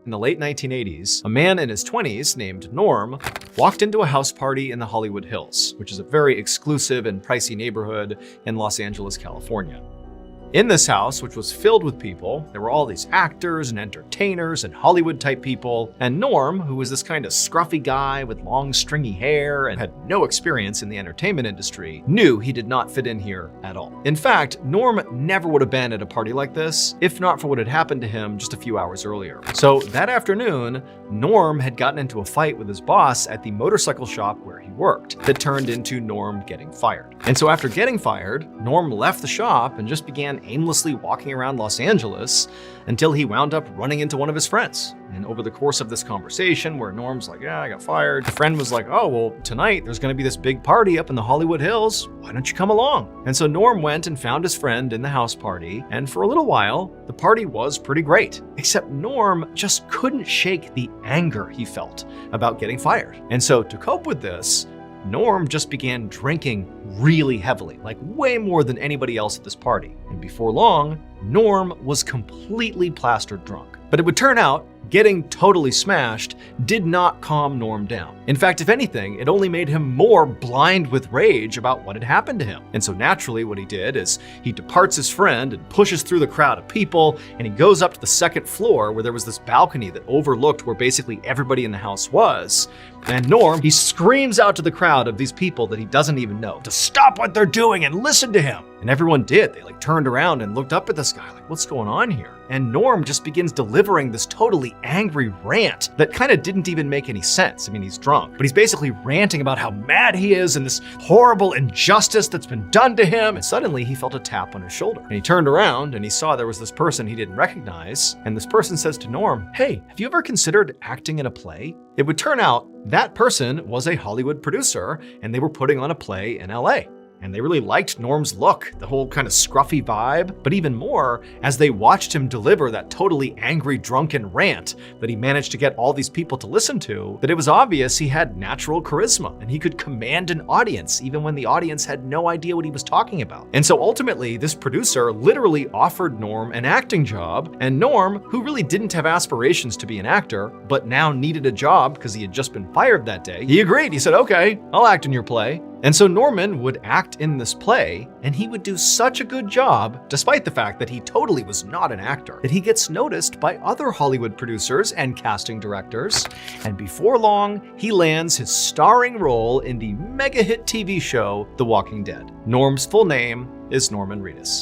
In the late 1980s, a man in his 20s named Norm walked into a house party in the Hollywood Hills, which is a very exclusive and pricey neighborhood in Los Angeles, California. In this house, which was filled with people, there were all these actors and entertainers and Hollywood-type people, and Norm, who was this kind of scruffy guy with long stringy hair and had no experience in the entertainment industry, knew he did not fit in here at all. In fact, Norm never would have been at a party like this if not for what had happened to him just a few hours earlier. So that afternoon, Norm had gotten into a fight with his boss at the motorcycle shop where he worked that turned into Norm getting fired. And so after getting fired, Norm left the shop and just began aimlessly walking around Los Angeles until he wound up running into one of his friends. And over the course of this conversation where Norm's like, yeah, I got fired, the friend was like, oh, well, tonight there's gonna be this big party up in the Hollywood Hills. Why don't you come along? And so Norm went and found his friend in the house party, and for a little while, the party was pretty great. Except Norm just couldn't shake the anger he felt about getting fired. And so to cope with this, Norm just began drinking really heavily, like way more than anybody else at this party. And before long, Norm was completely plastered drunk. But it would turn out, getting totally smashed did not calm Norm down. In fact, if anything, it only made him more blind with rage about what had happened to him. And so naturally what he did is he departs his friend and pushes through the crowd of people, and he goes up to the second floor where there was this balcony that overlooked where basically everybody in the house was. And Norm, he screams out to the crowd of these people that he doesn't even know to stop what they're doing and listen to him. And everyone did. They turned around and looked up at this guy like, what's going on here? And Norm just begins delivering this totally angry rant that kind of didn't even make any sense. I mean, he's drunk, but he's basically ranting about how mad he is and this horrible injustice that's been done to him. And suddenly he felt a tap on his shoulder. And he turned around and he saw there was this person he didn't recognize. And this person says to Norm, hey, have you ever considered acting in a play? It would turn out that person was a Hollywood producer, and they were putting on a play in LA. And they really liked Norm's look, the whole kind of scruffy vibe, but even more as they watched him deliver that totally angry, drunken rant that he managed to get all these people to listen to, that it was obvious he had natural charisma and he could command an audience even when the audience had no idea what he was talking about. And so ultimately, this producer literally offered Norm an acting job, and Norm, who really didn't have aspirations to be an actor, but now needed a job because he had just been fired that day, he agreed. He said, okay, I'll act in your play. And so Norman would act in this play, and he would do such a good job, despite the fact that he totally was not an actor, that he gets noticed by other Hollywood producers and casting directors. And before long, he lands his starring role in the mega hit TV show, The Walking Dead. Norm's full name is Norman Reedus.